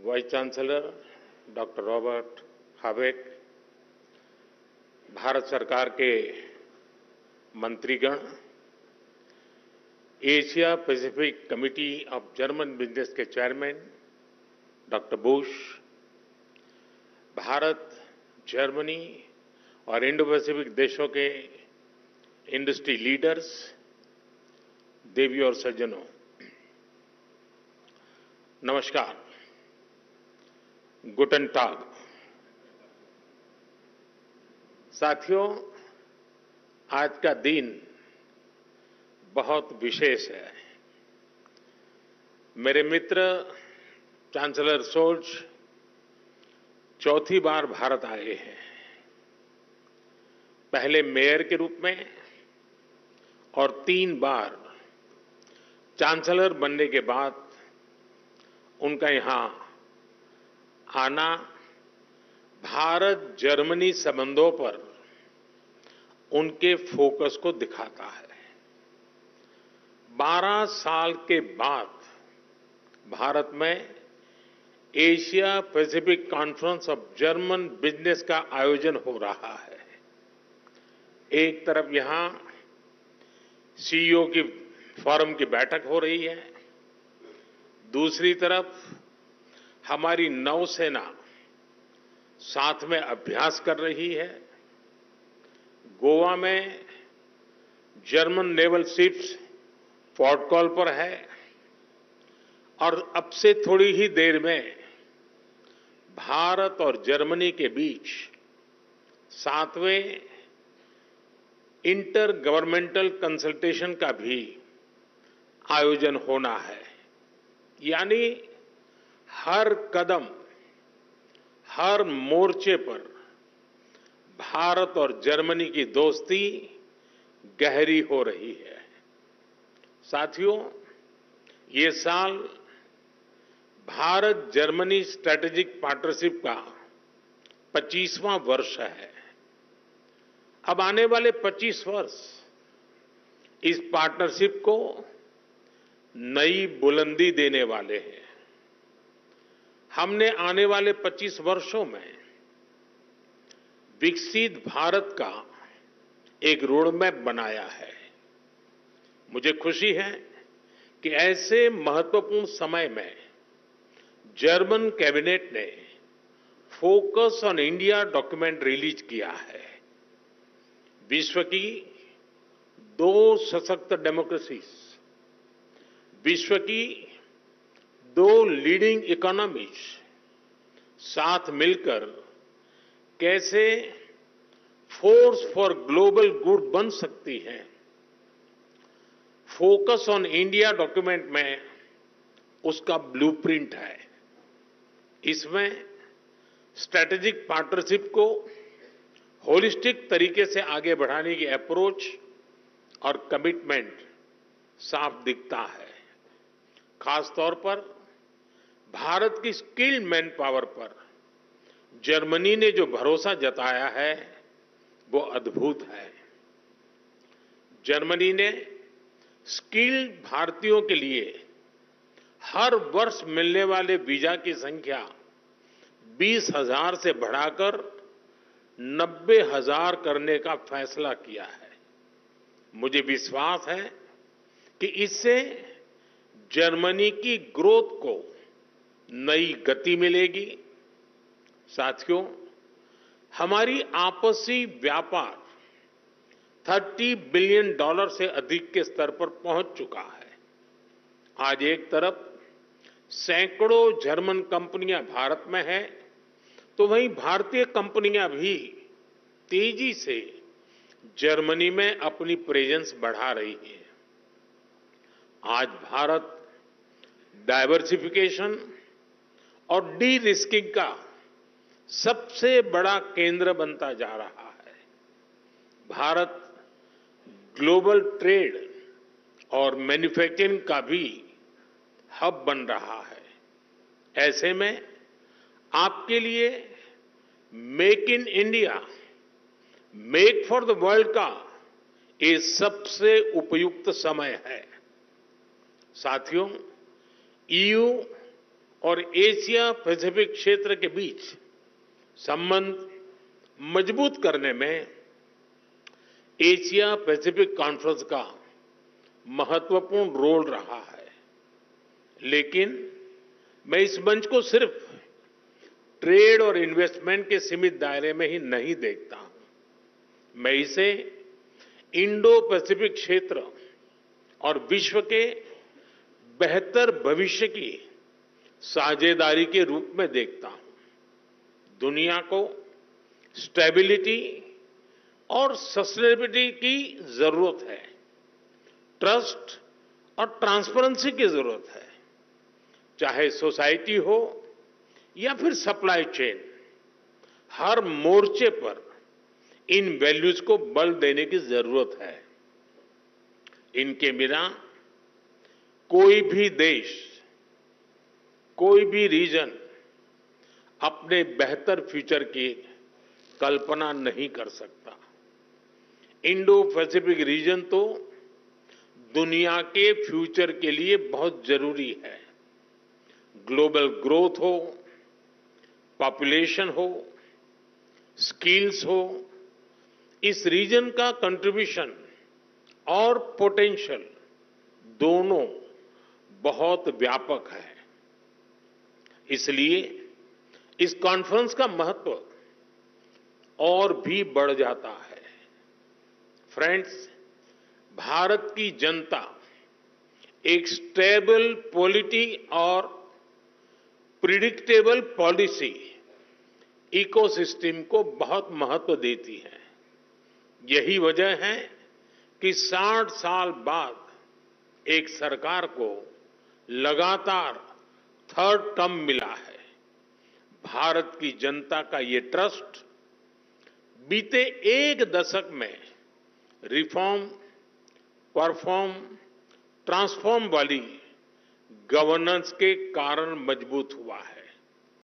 Vice chancellor doctor Robert Habeck, Bharat सरकार के मंत्रीगण, Asia Pacific committee of German business के chairman doctor Bush, Bharat, Germany और इंडो पैसिफिक देशों के इंडस्ट्री लीडर्स, देवी और सज्जनों, नमस्कार, गुटन टाग। साथियों, आज का दिन बहुत विशेष है। मेरे मित्र चांसलर शोल्ज चौथी बार भारत आए हैं, पहले मेयर के रूप में और 3 बार चांसलर बनने के बाद उनका यहां आना भारत जर्मनी संबंधों पर उनके फोकस को दिखाता है। 12 साल के बाद भारत में Asia Pacific conference of German business का आयोजन हो रहा है। एक तरफ यहां सीईओ की फोरम की बैठक हो रही है, दूसरी तरफ हमारी नौसेना साथ में अभ्यास कर रही है। गोवा में German naval ships port call पर है और अब से थोड़ी ही देर में भारत और जर्मनी के बीच 7वें इंटर गवर्नमेंटल कंसल्टेशन का भी आयोजन होना है। यानी हर कदम, हर मोर्चे पर भारत और जर्मनी की दोस्ती गहरी हो रही है। साथियों, ये साल भारत जर्मनी स्ट्रैटेजिक पार्टनरशिप का 25वां वर्ष है। अब आने वाले 25 वर्ष इस पार्टनरशिप को नई बुलंदी देने वाले हैं। हमने आने वाले 25 वर्षों में विकसित भारत का एक रोड मैप बनाया है। मुझे खुशी है कि ऐसे महत्वपूर्ण समय में जर्मन कैबिनेट ने focus on India document release किया है। विश्व की 2 सशक्त डेमोक्रेसीज, विश्व की 2 लीडिंग इकोनॉमीज साथ मिलकर कैसे फोर्स फॉर ग्लोबल गुड बन सकती हैं, फोकस ऑन इंडिया डॉक्यूमेंट में उसका ब्लूप्रिंट है। इसमें स्ट्रैटेजिक पार्टनरशिप को होलिस्टिक तरीके से आगे बढ़ाने की अप्रोच और कमिटमेंट साफ दिखता है। खास तौर पर भारत की स्किल्ड मैन पावर पर जर्मनी ने जो भरोसा जताया है वो अद्भुत है। जर्मनी ने स्किल्ड भारतीयों के लिए हर वर्ष मिलने वाले वीजा की संख्या 20,000 से बढ़ाकर 90,000 करने का फैसला किया है। मुझे विश्वास है कि इससे जर्मनी की ग्रोथ को नई गति मिलेगी। साथियों, हमारी आपसी व्यापार $30 बिलियन से अधिक के स्तर पर पहुंच चुका है। आज एक तरफ सैकड़ों जर्मन कंपनियां भारत में हैं, तो वहीं भारतीय कंपनियां भी तेजी से जर्मनी में अपनी प्रेजेंस बढ़ा रही हैं। आज भारत डाइवर्सिफिकेशन और डी रिस्किंग का सबसे बड़ा केंद्र बनता जा रहा है। भारत ग्लोबल ट्रेड और मैन्युफैक्चरिंग का भी हब बन रहा है। ऐसे में आपके लिए make in India, make for the world का ये सबसे उपयुक्त समय है। साथियों, ईयू और एशिया पैसिफिक क्षेत्र के बीच संबंध मजबूत करने में एशिया पैसिफिक कॉन्फ्रेंस का महत्वपूर्ण रोल रहा है। लेकिन मैं इस मंच को सिर्फ ट्रेड और इन्वेस्टमेंट के सीमित दायरे में ही नहीं देखता हूं। मैं इसे इंडो पैसिफिक क्षेत्र और विश्व के बेहतर भविष्य की साझेदारी के रूप में देखता हूं। दुनिया को स्टेबिलिटी और सस्टेनेबिलिटी की जरूरत है, ट्रस्ट और ट्रांसपेरेंसी की जरूरत है। चाहे सोसाइटी हो या फिर सप्लाई चेन, हर मोर्चे पर इन वैल्यूज को बल देने की जरूरत है। इनके बिना कोई भी देश, कोई भी रीजन अपने बेहतर फ्यूचर की कल्पना नहीं कर सकता। इंडो पैसिफिक रीजन तो दुनिया के फ्यूचर के लिए बहुत जरूरी है। ग्लोबल ग्रोथ हो, पॉपुलेशन हो, स्किल्स हो, इस रीजन का कंट्रीब्यूशन और पोटेंशियल दोनों बहुत व्यापक है। इसलिए इस कॉन्फ्रेंस का महत्व और भी बढ़ जाता है। फ्रेंड्स, भारत की जनता एक स्टेबल पॉलिटी और प्रिडिक्टेबल पॉलिसी इकोसिस्टम को बहुत महत्व देती है। यही वजह है कि 60 साल बाद एक सरकार को लगातार थर्ड टर्म मिला है। भारत की जनता का ये ट्रस्ट बीते एक दशक में रिफॉर्म, परफॉर्म, ट्रांसफॉर्म वाली गवर्नेंस के कारण मजबूत हुआ है।